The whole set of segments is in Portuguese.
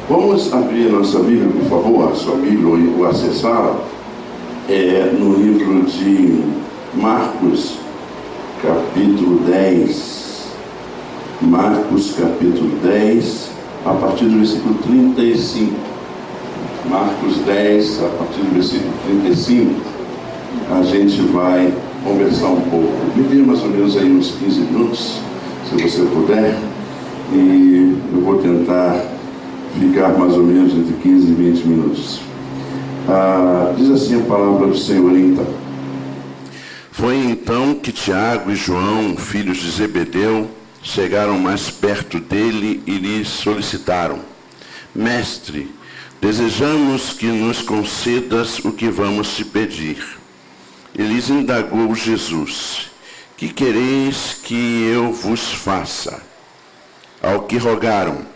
Vamos abrir nossa Bíblia, por favor, a sua Bíblia, ou acessá-la, no livro de Marcos, capítulo 10. Marcos, capítulo 10, a partir do versículo 35. Marcos 10, a partir do versículo 35, a gente vai conversar um pouco. Me dê mais ou menos aí uns 15 minutos, se você puder, e eu vou tentar ficar mais ou menos entre 15 e 20 minutos. Diz assim a palavra do Senhor, então. Foi então que Tiago e João, filhos de Zebedeu, chegaram mais perto dele e lhe solicitaram: Mestre, desejamos que nos concedas o que vamos te pedir. E lhes indagou Jesus: Que quereis que eu vos faça? Ao que rogaram: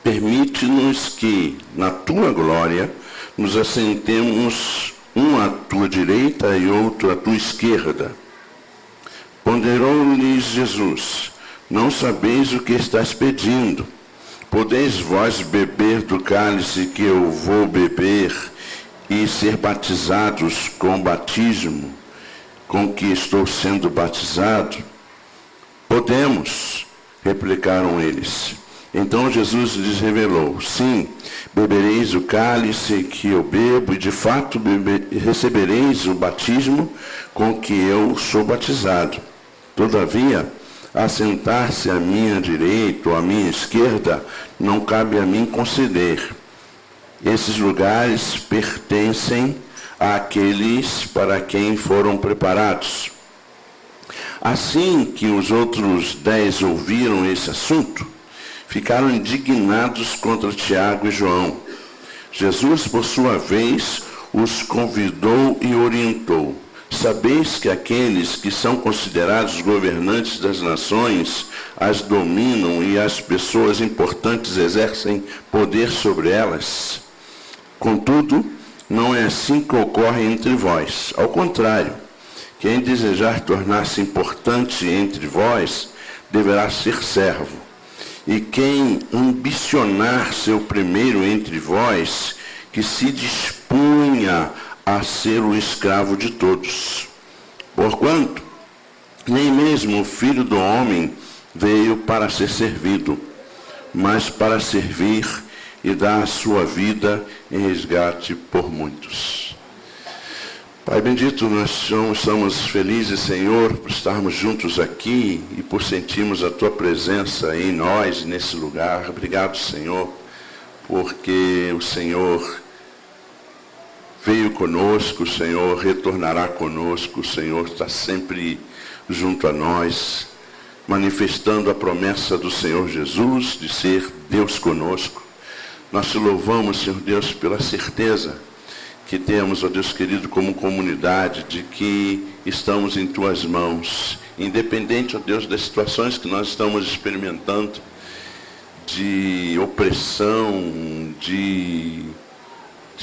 Permite-nos que, na tua glória, nos assentemos um à tua direita e outro à tua esquerda. Ponderou-lhes Jesus: Não sabeis o que estás pedindo. Podeis vós beber do cálice que eu vou beber e ser batizados com o batismo com que estou sendo batizado? Podemos, replicaram eles. Então Jesus lhes revelou: Sim, bebereis o cálice que eu bebo, e de fato recebereis o batismo com que eu sou batizado. Todavia, assentar-se à minha direita ou à minha esquerda não cabe a mim conceder. Esses lugares pertencem àqueles para quem foram preparados. Assim que os outros 10 ouviram esse assunto, ficaram indignados contra Tiago e João. Jesus, por sua vez, os convidou e orientou: Sabeis que aqueles que são considerados governantes das nações as dominam e as pessoas importantes exercem poder sobre elas? Contudo, não é assim que ocorre entre vós. Ao contrário, quem desejar tornar-se importante entre vós deverá ser servo. E quem ambicionar ser o primeiro entre vós, que se disponha a ser o escravo de todos. Porquanto, nem mesmo o Filho do Homem veio para ser servido, mas para servir e dar a sua vida em resgate por muitos. Pai bendito, nós estamos felizes, Senhor, por estarmos juntos aqui e por sentirmos a Tua presença em nós, nesse lugar. Obrigado, Senhor, porque o Senhor veio conosco, o Senhor retornará conosco, o Senhor está sempre junto a nós, manifestando a promessa do Senhor Jesus de ser Deus conosco. Nós te louvamos, Senhor Deus, pela certeza que temos, ó Deus querido, como comunidade, de que estamos em Tuas mãos, independente, ó Deus, das situações que nós estamos experimentando, de opressão, de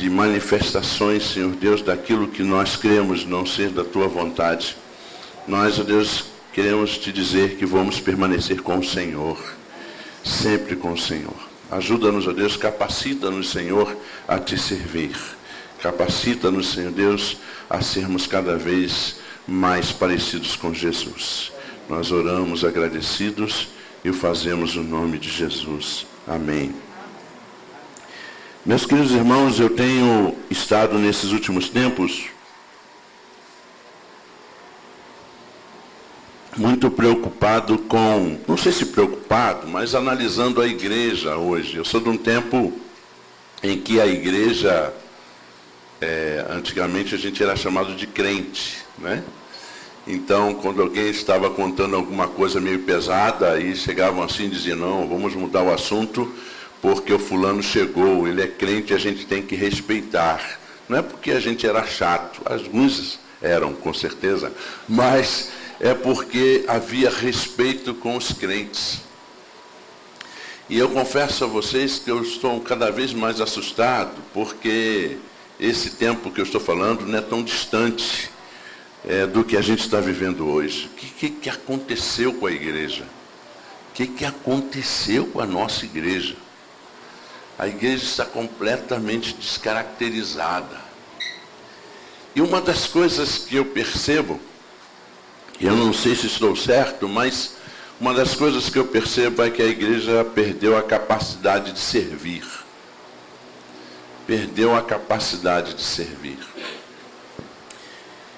manifestações, Senhor Deus, daquilo que nós cremos não ser da Tua vontade. Nós, ó Deus, queremos Te dizer que vamos permanecer com o Senhor, sempre com o Senhor. Ajuda-nos, ó Deus, capacita-nos, Senhor, a Te servir. Capacita-nos, Senhor Deus, a sermos cada vez mais parecidos com Jesus. Nós oramos agradecidos e o fazemos no nome de Jesus. Amém. Meus queridos irmãos, eu tenho estado nesses últimos tempos muito preocupado com, não sei se preocupado, mas analisando a igreja hoje. Eu sou de um tempo em que a igreja, antigamente a gente era chamado de crente, né? Então, quando alguém estava contando alguma coisa meio pesada, aí chegavam assim e diziam: não, vamos mudar o assunto, porque o fulano chegou, ele é crente, a gente tem que respeitar. Não é porque a gente era chato, alguns eram, com certeza, mas é porque havia respeito com os crentes. E eu confesso a vocês que eu estou cada vez mais assustado, porque esse tempo que eu estou falando não é tão distante do que a gente está vivendo hoje. O que aconteceu com a igreja? O que aconteceu com a nossa igreja? A igreja está completamente descaracterizada. E uma das coisas que eu percebo, eu não sei se estou certo, mas uma das coisas que eu percebo é que a igreja perdeu a capacidade de servir. Perdeu a capacidade de servir.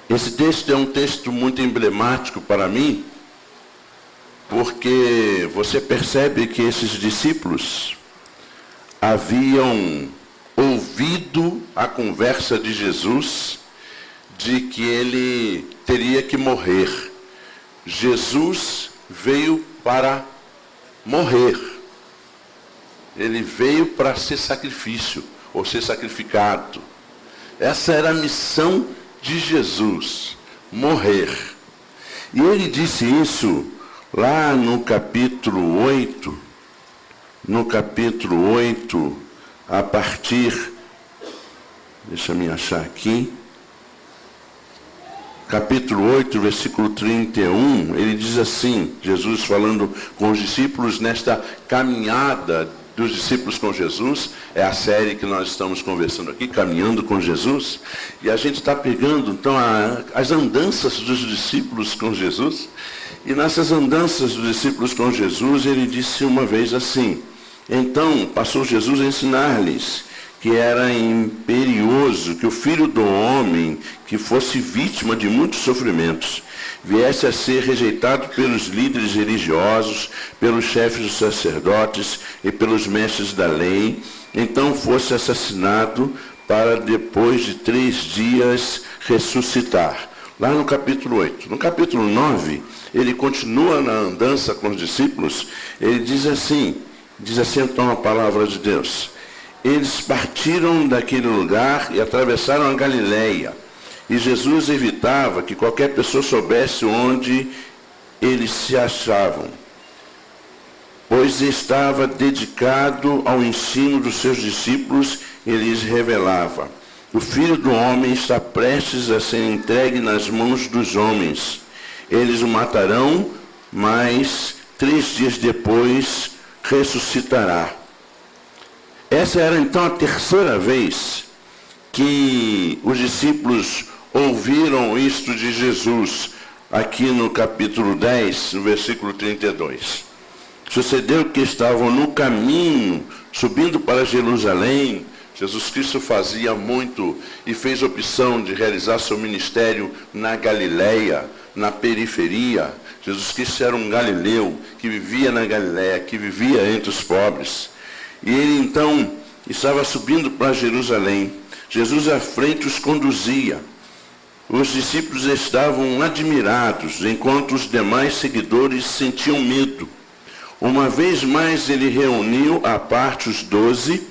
Esse texto é um texto muito emblemático para mim, porque você percebe que esses discípulos haviam ouvido a conversa de Jesus de que ele teria que morrer. Jesus veio para morrer. Ele veio para ser sacrifício, ou ser sacrificado. Essa era a missão de Jesus, morrer. E ele disse isso lá no capítulo 8, a partir, deixa eu me achar aqui, capítulo 8, versículo 31, ele diz assim, Jesus falando com os discípulos nesta caminhada dos discípulos com Jesus, é a série que nós estamos conversando aqui, Caminhando com Jesus, e a gente está pegando então as andanças dos discípulos com Jesus, e nessas andanças dos discípulos com Jesus, ele disse uma vez assim, então passou Jesus a ensinar-lhes que era imperioso que o Filho do Homem, que fosse vítima de muitos sofrimentos, viesse a ser rejeitado pelos líderes religiosos, pelos chefes dos sacerdotes e pelos mestres da lei, então fosse assassinado para depois de 3 dias ressuscitar. Lá no capítulo 8. No capítulo 9, ele continua na andança com os discípulos, ele diz assim então a palavra de Deus. Eles partiram daquele lugar e atravessaram a Galileia. E Jesus evitava que qualquer pessoa soubesse onde eles se achavam, pois estava dedicado ao ensino dos seus discípulos e lhes revelava: o Filho do Homem está prestes a ser entregue nas mãos dos homens. Eles o matarão, mas 3 dias depois ressuscitará. Essa era então a 3ª vez que os discípulos ouviram isto de Jesus, aqui no capítulo 10, no versículo 32. Sucedeu que estavam no caminho, subindo para Jerusalém. Jesus Cristo fazia muito e fez opção de realizar seu ministério na Galileia, na periferia. Jesus Cristo era um galileu que vivia na Galileia, que vivia entre os pobres. E ele então estava subindo para Jerusalém. Jesus à frente os conduzia. Os discípulos estavam admirados, enquanto os demais seguidores sentiam medo. Uma vez mais ele reuniu à parte os 12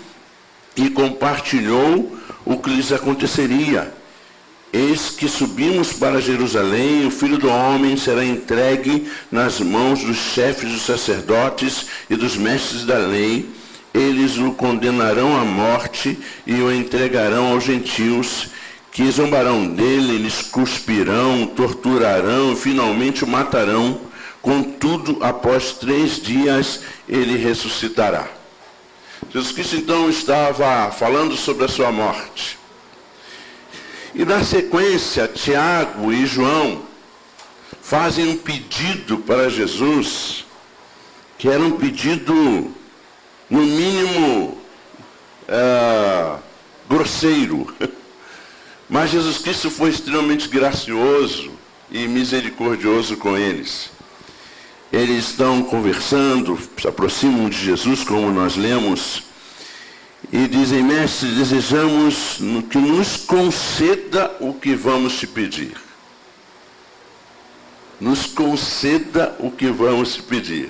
e compartilhou o que lhes aconteceria. Eis que subimos para Jerusalém, o Filho do Homem será entregue nas mãos dos chefes dos sacerdotes e dos mestres da lei. Eles o condenarão à morte e o entregarão aos gentios, que zombarão dele, lhes cuspirão, torturarão e finalmente o matarão. Contudo, após 3 dias, ele ressuscitará. Jesus Cristo então estava falando sobre a sua morte. E na sequência, Tiago e João fazem um pedido para Jesus, que era um pedido, no mínimo, grosseiro. Mas Jesus Cristo foi extremamente gracioso e misericordioso com eles. Eles estão conversando, se aproximam de Jesus, como nós lemos, e dizem: mestre, desejamos que nos conceda o que vamos te pedir. Nos conceda o que vamos te pedir.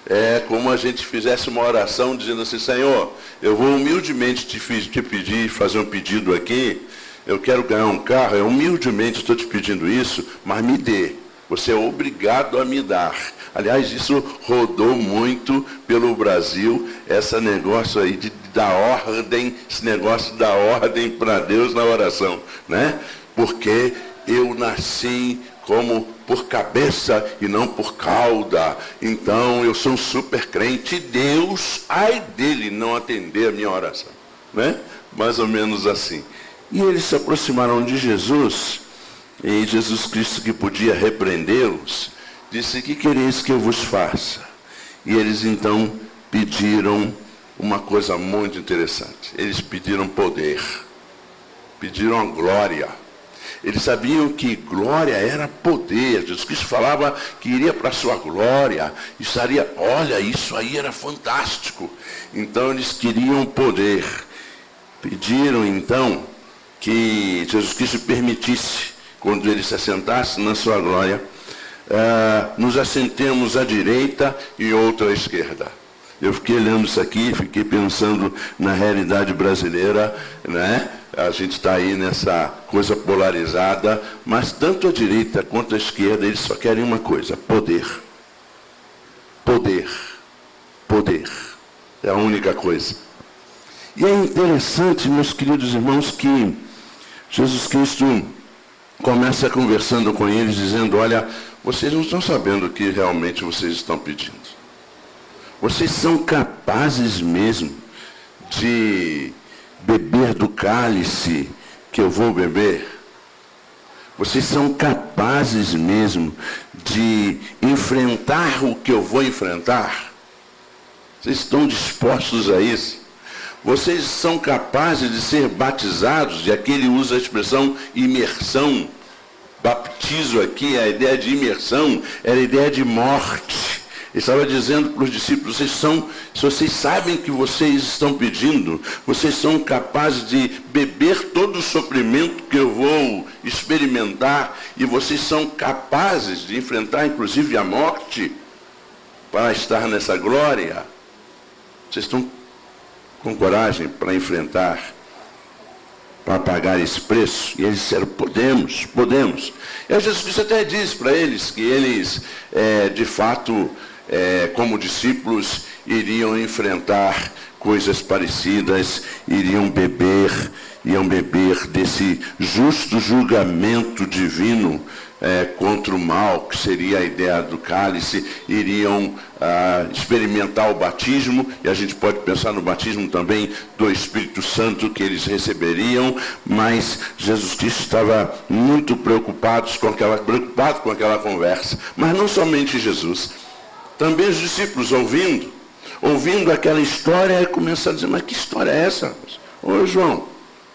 É como a gente fizesse uma oração dizendo assim: Senhor, eu vou humildemente te pedir, fazer um pedido aqui. Eu quero ganhar um carro, eu humildemente estou te pedindo isso, mas me dê. Você é obrigado a me dar. Aliás, isso rodou muito pelo Brasil, esse negócio aí de dar ordem, esse negócio da ordem para Deus na oração, né? Porque eu nasci como por cabeça e não por cauda. Então eu sou um super crente. Deus, ai dele não atender a minha oração. Né? Mais ou menos assim. E eles se aproximaram de Jesus, e Jesus Cristo, que podia repreendê-los, disse: que quereis que eu vos faça? E eles então pediram uma coisa muito interessante. Eles pediram poder, pediram a glória. Eles sabiam que glória era poder. Jesus Cristo falava que iria para a sua glória, estaria, olha, isso aí era fantástico. Então eles queriam poder. Pediram então que Jesus Cristo permitisse, quando ele se assentasse na sua glória, nos assentemos à direita e outra à esquerda. Eu fiquei lendo isso aqui, fiquei pensando na realidade brasileira, né? A gente está aí nessa coisa polarizada, mas tanto a direita quanto a esquerda, eles só querem uma coisa: poder. Poder. Poder. É a única coisa. E é interessante, meus queridos irmãos, que Jesus Cristo começa conversando com eles, dizendo: olha, vocês não estão sabendo o que realmente vocês estão pedindo. Vocês são capazes mesmo de beber do cálice que eu vou beber? Vocês são capazes mesmo de enfrentar o que eu vou enfrentar? Vocês estão dispostos a isso? Vocês são capazes de ser batizados? E aqui ele usa a expressão imersão. Baptizo aqui, a ideia de imersão era a ideia de morte. Ele estava dizendo para os discípulos: se vocês sabem que vocês estão pedindo, vocês são capazes de beber todo o sofrimento que eu vou experimentar, e vocês são capazes de enfrentar inclusive a morte para estar nessa glória. Vocês estão com coragem para enfrentar, para pagar esse preço? E eles disseram: podemos, podemos. E aí Jesus Cristo até disse para eles que eles, de fato, como discípulos, iriam enfrentar coisas parecidas, iriam beber desse justo julgamento divino contra o mal, que seria a ideia do cálice, iriam experimentar o batismo, e a gente pode pensar no batismo também do Espírito Santo que eles receberiam, mas Jesus Cristo estava muito preocupado com aquela conversa. Mas não somente Jesus, também os discípulos ouvindo aquela história, e começaram a dizer: mas que história é essa? Ô João,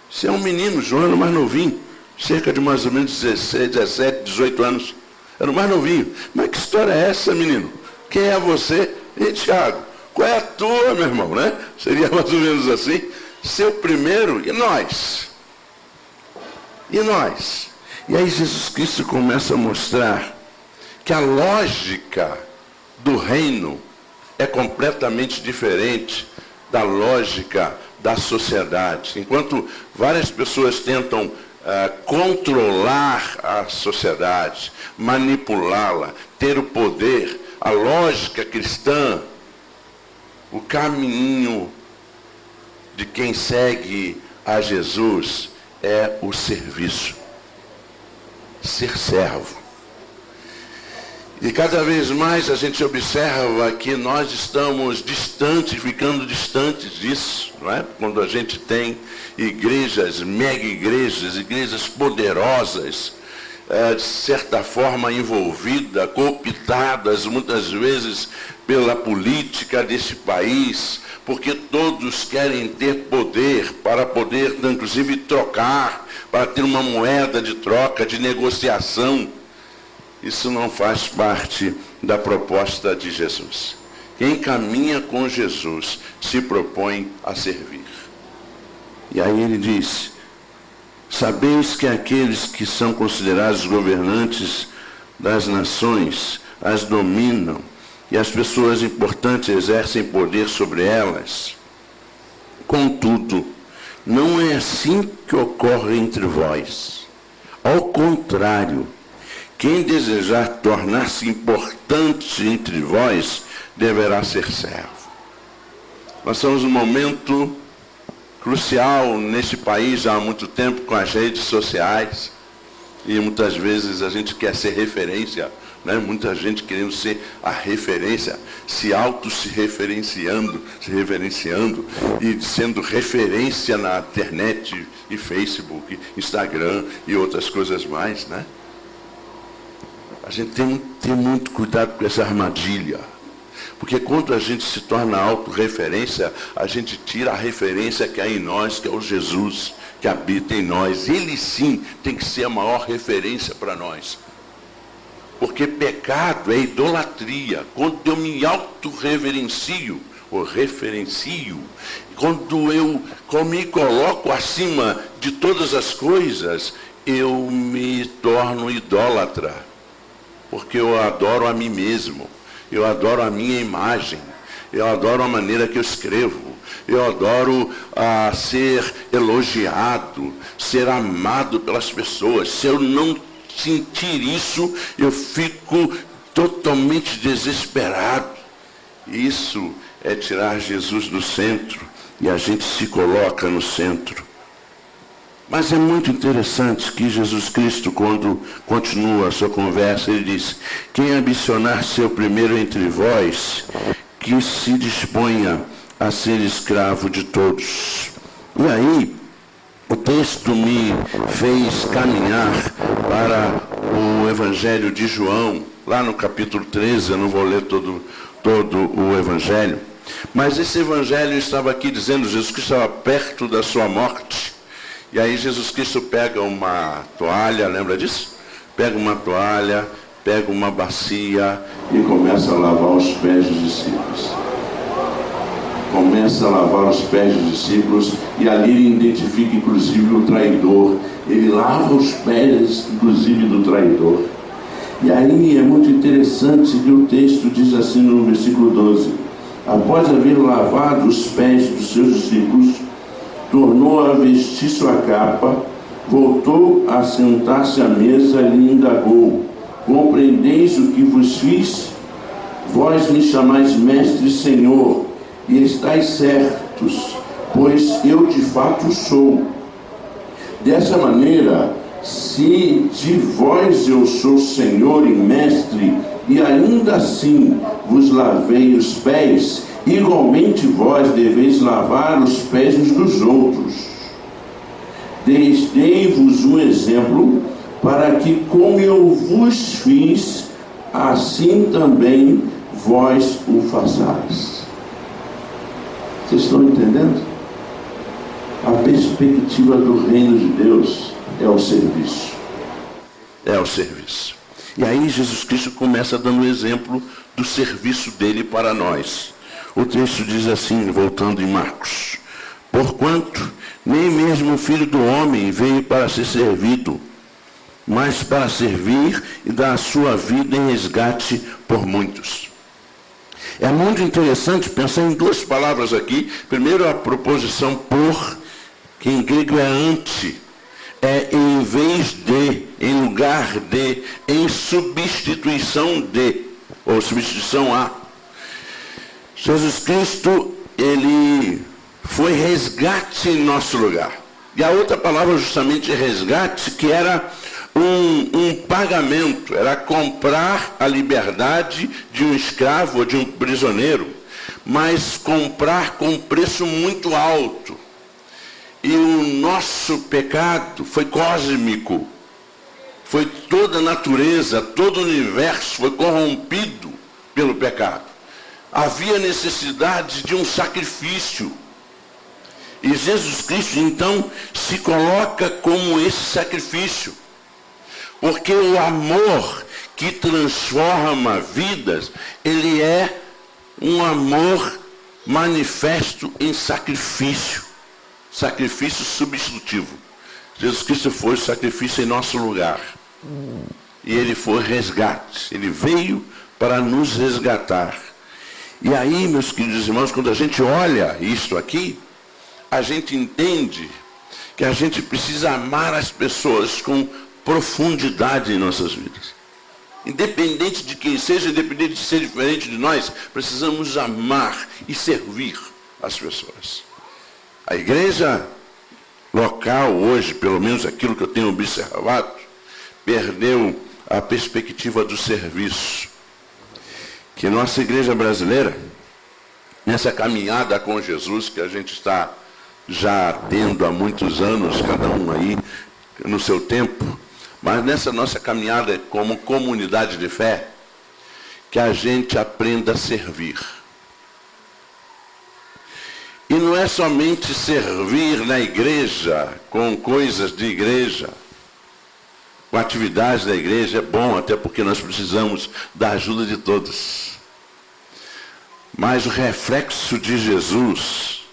você é um menino, João era o mais novinho, cerca de mais ou menos 16, 17, 18 anos. Era o mais novinho. Mas que história é essa, menino? Quem é você? E Tiago, qual é a tua, meu irmão, né? Seria mais ou menos assim. Seu primeiro, e nós? E nós? E aí Jesus Cristo começa a mostrar que a lógica do reino é completamente diferente da lógica da sociedade. Enquanto várias pessoas tentam controlar a sociedade, manipulá-la, ter o poder, a lógica cristã, o caminho de quem segue a Jesus é o serviço, ser servo. E cada vez mais a gente observa que nós estamos distantes, ficando distantes disso, não é? Quando a gente tem igrejas, mega igrejas, igrejas poderosas, de certa forma envolvidas, cooptadas muitas vezes pela política desse país, porque todos querem ter poder para poder, inclusive, trocar, para ter uma moeda de troca, de negociação. Isso não faz parte da proposta de Jesus. Quem caminha com Jesus se propõe a servir. E aí ele diz: sabeis que aqueles que são considerados governantes das nações as dominam, e as pessoas importantes exercem poder sobre elas. Contudo, não é assim que ocorre entre vós. Ao contrário, quem desejar tornar-se importante entre vós, deverá ser servo. Nós estamos num momento crucial neste país já há muito tempo, com as redes sociais. E muitas vezes a gente quer ser referência, né? Muita gente querendo ser a referência, se referenciando e sendo referência na internet e Facebook, Instagram e outras coisas mais, né? A gente tem que ter muito cuidado com essa armadilha. Porque quando a gente se torna autorreferência, a gente tira a referência que há em nós, que é o Jesus que habita em nós. Ele sim tem que ser a maior referência para nós. Porque pecado é idolatria. Quando eu me autorreverencio, ou referencio, quando eu me coloco acima de todas as coisas, eu me torno idólatra. Porque eu adoro a mim mesmo. Eu adoro a minha imagem, eu adoro a maneira que eu escrevo, eu adoro ser elogiado, ser amado pelas pessoas. Se eu não sentir isso, eu fico totalmente desesperado. Isso é tirar Jesus do centro e a gente se coloca no centro. Mas é muito interessante que Jesus Cristo, quando continua a sua conversa, ele diz: quem ambicionar ser o primeiro entre vós, que se disponha a ser escravo de todos. E aí, o texto me fez caminhar para o Evangelho de João, lá no capítulo 13, eu não vou ler todo o Evangelho, mas esse Evangelho estava aqui dizendo, Jesus Cristo estava perto da sua morte. E aí Jesus Cristo pega uma toalha, lembra disso? Pega uma toalha, pega uma bacia e começa a lavar os pés dos discípulos. Começa a lavar os pés dos discípulos e ali ele identifica inclusive o traidor. Ele lava os pés inclusive do traidor. E aí é muito interessante que o texto diz assim no versículo 12: após haver lavado os pés dos seus discípulos, tornou a vestir sua capa, voltou a sentar-se à mesa e lhe indagou: compreendeis o que vos fiz? Vós me chamais mestre e Senhor, e estáis certos, pois eu de fato sou. Dessa maneira, se de vós eu sou Senhor e mestre, e ainda assim vos lavei os pés, igualmente vós deveis lavar os pés uns dos outros. Dei-vos um exemplo, para que, como eu vos fiz, assim também vós o façais. Vocês estão entendendo? A perspectiva do reino de Deus é o serviço. É o serviço. E aí Jesus Cristo começa dando o exemplo do serviço dele para nós. O texto diz assim, voltando em Marcos: porquanto nem mesmo o Filho do Homem veio para ser servido, mas para servir e dar a sua vida em resgate por muitos. É muito interessante pensar em duas palavras aqui. Primeiro, a proposição por, que em grego é ante, é em vez de, em lugar de, em substituição de, ou substituição a. Jesus Cristo, ele foi resgate em nosso lugar. E a outra palavra justamente é resgate, que era um pagamento, era comprar a liberdade de um escravo ou de um prisioneiro, mas comprar com um preço muito alto. E o nosso pecado foi cósmico, foi toda a natureza, todo o universo foi corrompido pelo pecado. Havia necessidade de um sacrifício. E Jesus Cristo, então, se coloca como esse sacrifício. Porque o amor que transforma vidas, ele é um amor manifesto em sacrifício. Sacrifício substitutivo. Jesus Cristo foi o sacrifício em nosso lugar. E ele foi resgate. Ele veio para nos resgatar. E aí, meus queridos irmãos, quando a gente olha isto aqui, a gente entende que a gente precisa amar as pessoas com profundidade em nossas vidas. Independente de quem seja, independente de ser diferente de nós, precisamos amar e servir as pessoas. A igreja local hoje, pelo menos aquilo que eu tenho observado, perdeu a perspectiva do serviço. Que nossa igreja brasileira, nessa caminhada com Jesus, que a gente está já tendo há muitos anos, cada um aí no seu tempo, mas nessa nossa caminhada como comunidade de fé, que a gente aprenda a servir. E não é somente servir na igreja, com coisas de igreja, com atividades da igreja, é bom, até porque nós precisamos da ajuda de todos. Mas o reflexo de Jesus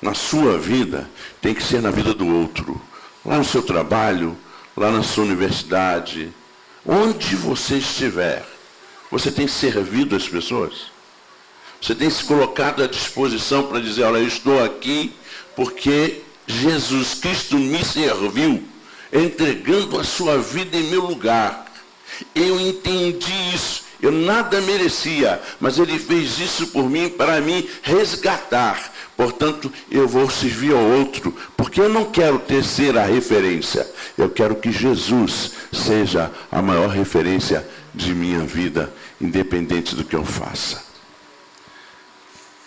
na sua vida tem que ser na vida do outro. Lá no seu trabalho, lá na sua universidade, onde você estiver, você tem servido as pessoas? Você tem se colocado à disposição para dizer, olha, eu estou aqui porque Jesus Cristo me serviu, entregando a sua vida em meu lugar. Eu entendi isso, eu nada merecia, mas Ele fez isso por mim, para me resgatar. Portanto, eu vou servir ao outro, porque eu não quero ser a referência. Eu quero que Jesus seja a maior referência de minha vida, independente do que eu faça.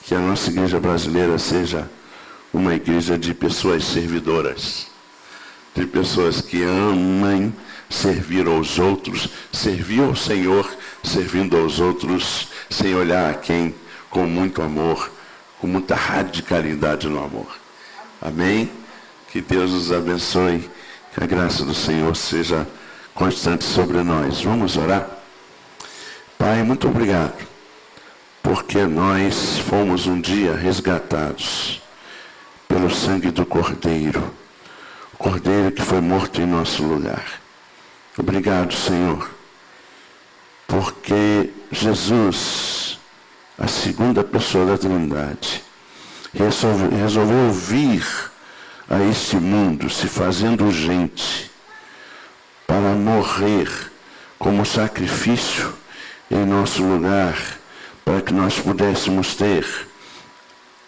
Que a nossa igreja brasileira seja uma igreja de pessoas servidoras, de pessoas que amem servir aos outros, servir ao Senhor, servindo aos outros, sem olhar a quem, com muito amor, com muita radicalidade no amor. Amém? Que Deus nos abençoe, que a graça do Senhor seja constante sobre nós. Vamos orar? Pai, muito obrigado, porque nós fomos um dia resgatados pelo sangue do Cordeiro, o Cordeiro que foi morto em nosso lugar. Obrigado, Senhor, porque Jesus, a segunda pessoa da Trindade, resolveu vir a este mundo, se fazendo gente, para morrer como sacrifício em nosso lugar, para que nós pudéssemos ter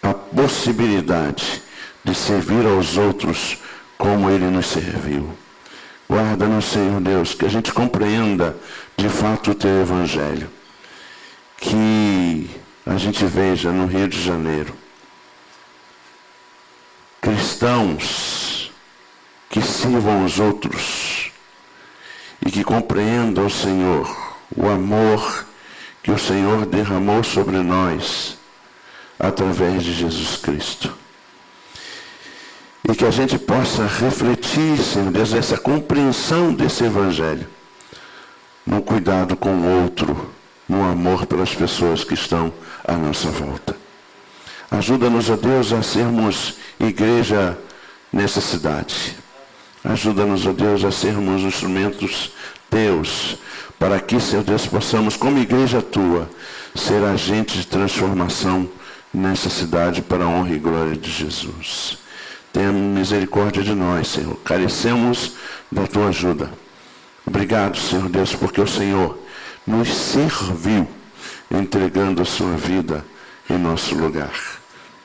a possibilidade de servir aos outros como Ele nos serviu. Guarda-nos, Senhor Deus, que a gente compreenda de fato o Teu Evangelho, que a gente veja no Rio de Janeiro cristãos que sirvam aos outros e que compreendam, Senhor, o amor que o Senhor derramou sobre nós através de Jesus Cristo. E que a gente possa refletir, Senhor Deus, essa compreensão desse Evangelho, no cuidado com o outro, no amor pelas pessoas que estão à nossa volta. Ajuda-nos, ó Deus, a sermos igreja nessa cidade. Ajuda-nos, ó Deus, a sermos instrumentos Teus, para que, Senhor Deus, possamos, como igreja Tua, ser agentes de transformação nessa cidade para a honra e glória de Jesus. Tenha misericórdia de nós, Senhor. Carecemos da Tua ajuda. Obrigado, Senhor Deus, porque o Senhor nos serviu, entregando a Sua vida em nosso lugar.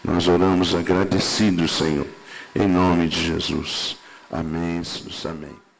Nós oramos agradecidos, Senhor, em nome de Jesus. Amém. Amém.